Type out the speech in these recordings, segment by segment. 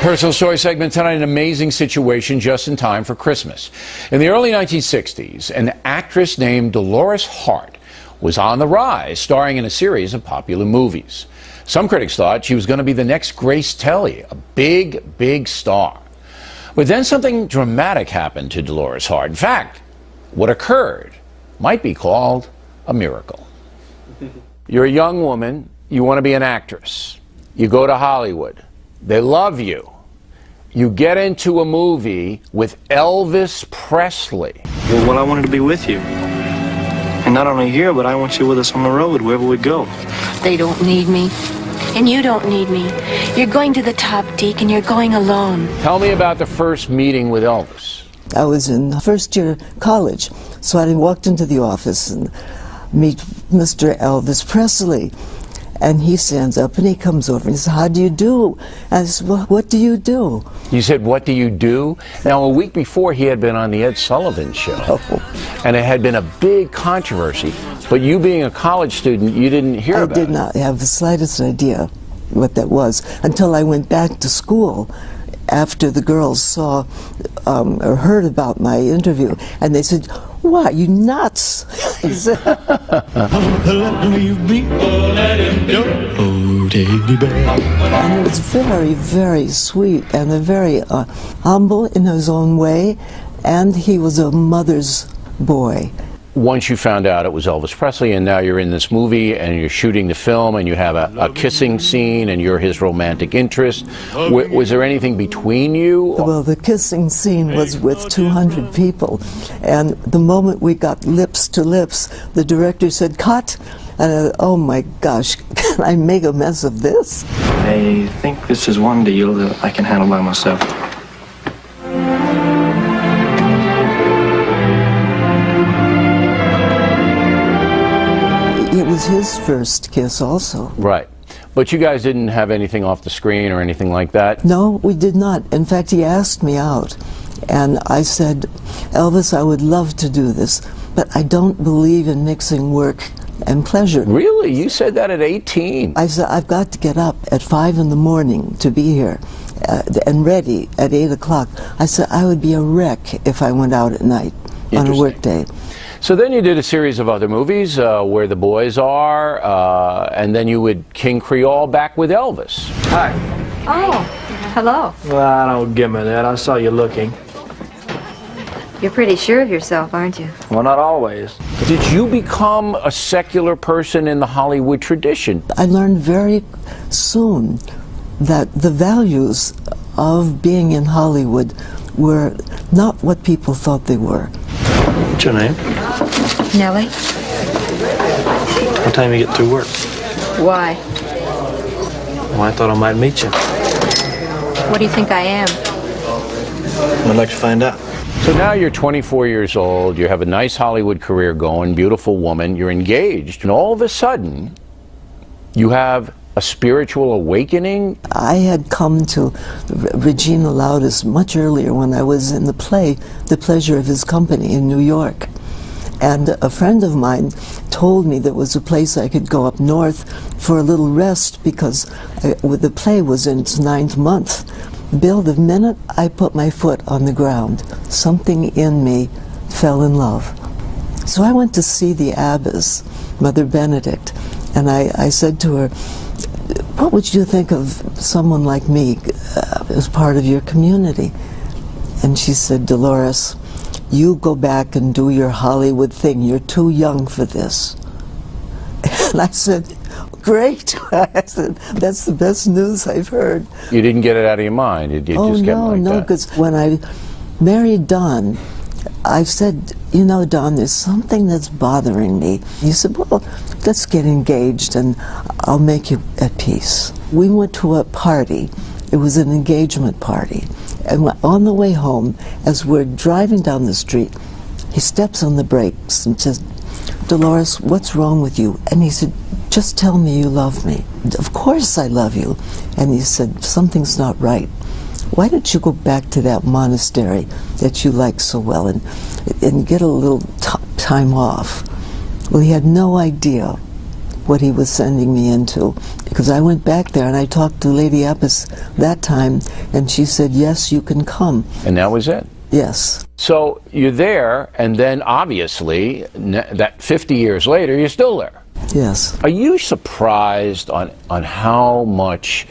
Personal story segment tonight, an amazing situation just in time for Christmas. In the early 1960s, an actress named Dolores Hart was on the rise, starring in a series of popular movies. Some critics thought she was going to be the next Grace Kelly, a big, big star. But then something dramatic happened to Dolores Hart. In fact, what occurred might be called a miracle. You're a young woman, you want to be an actress. You go to Hollywood. They love you. You get into a movie with Elvis Presley. Well, I wanted to be with you. And not only here, but I want you with us on the road, wherever we go. They don't need me. And you don't need me. You're going to the top, Deke, and you're going alone. Tell me about the first meeting with Elvis. I was in first year college, so I walked into the office and meet Mr. Elvis Presley. And he stands up and he comes over and he says, "How do you do?" And I said, "Well, what do you do?" You said, "What do you do?" Now, a week before, he had been on the Ed Sullivan Show. Oh. And it had been a big controversy. But you being a college student, you didn't hear about it. I did not have the slightest idea what that was until I went back to school after the girls saw or heard about my interview. And they said, "What, you nuts?" I said, and it was very, very sweet and very humble in his own way, and he was a mother's boy. Once you found out it was Elvis Presley, and now you're in this movie and you're shooting the film and you have a kissing scene and you're his romantic interest, was there anything between you? Well, the kissing scene was with 200 people, and the moment we got lips to lips, the director said, "Cut!" And oh my gosh, can I make a mess of this? I think this is one deal that I can handle by myself. It was his first kiss also. Right. But you guys didn't have anything off the screen or anything like that? No, we did not. In fact, he asked me out, and I said, "Elvis, I would love to do this, but I don't believe in mixing work and pleasure." Really? You said that at 18? I said, "I've got to get up at 5 in the morning to be here and ready at 8 o'clock. I said, "I would be a wreck if I went out at night on a work day." So then you did a series of other movies, Where the Boys Are, and then you would King Creole back with Elvis. Hi. Oh, hello. Well, don't give me that. I saw you looking. You're pretty sure of yourself, aren't you? Well, not always. Did you become a secular person in the Hollywood tradition? I learned very soon that the values of being in Hollywood were not what people thought they were. What's your name? Nellie? What time you get through work? Why? Well, I thought I might meet you. What do you think I am? I'd like to find out. So now you're 24 years old, you have a nice Hollywood career going, beautiful woman, you're engaged, and all of a sudden, you have a spiritual awakening? I had come to Regina Loudis much earlier when I was in the play, The Pleasure of His Company in New York. And a friend of mine told me there was a place I could go up north for a little rest because the play was in its 9th month. Bill, the minute I put my foot on the ground, something in me fell in love. So I went to see the abbess, Mother Benedict, and I said to her, "What would you think of someone like me as part of your community?" And she said, "Dolores, you go back and do your Hollywood thing. You're too young for this." And I said, "Great." I said, "That's the best news I've heard." You didn't get it out of your mind? It just kept like no, that? because when I married Don, I said, "You know, Don, there's something that's bothering me." He said, "Well, let's get engaged and I'll make you at peace." We went to a party. It was an engagement party. And on the way home, as we're driving down the street, he steps on the brakes and says, "Dolores, what's wrong with you?" And he said, "Just tell me you love me." "Of course I love you." And he said, "Something's not right. Why don't you go back to that monastery that you like so well and get a little time off?" Well, he had no idea what he was sending me into. Because I went back there and I talked to Lady Apis that time, and she said, yes, you can come. And that was it? Yes. So you're there, and then obviously, that 50 years later, you're still there. Yes. Are you surprised on how much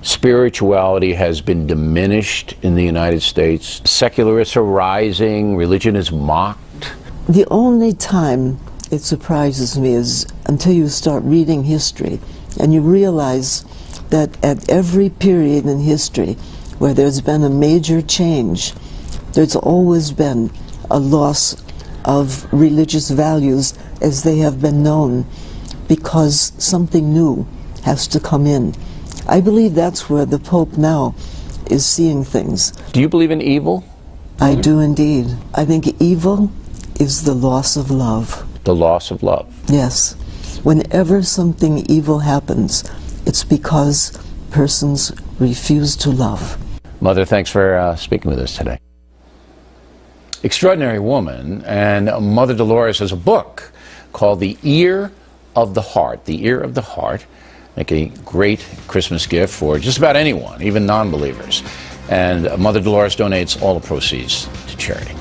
spirituality has been diminished in the United States? Secularists are rising, religion is mocked. The only time it surprises me is until you start reading history and you realize that at every period in history where there's been a major change, there's always been a loss of religious values as they have been known, because something new has to come in. I believe that's where the Pope now is seeing things. Do you believe in evil? I do indeed. I think evil is the loss of love. The loss of love. Yes. Whenever something evil happens, it's because persons refuse to love. Mother, thanks for speaking with us today. Extraordinary woman, and Mother Dolores has a book called The Ear of the Heart. The Ear of the Heart. Make a great Christmas gift for just about anyone, even non-believers. And Mother Dolores donates all the proceeds to charity.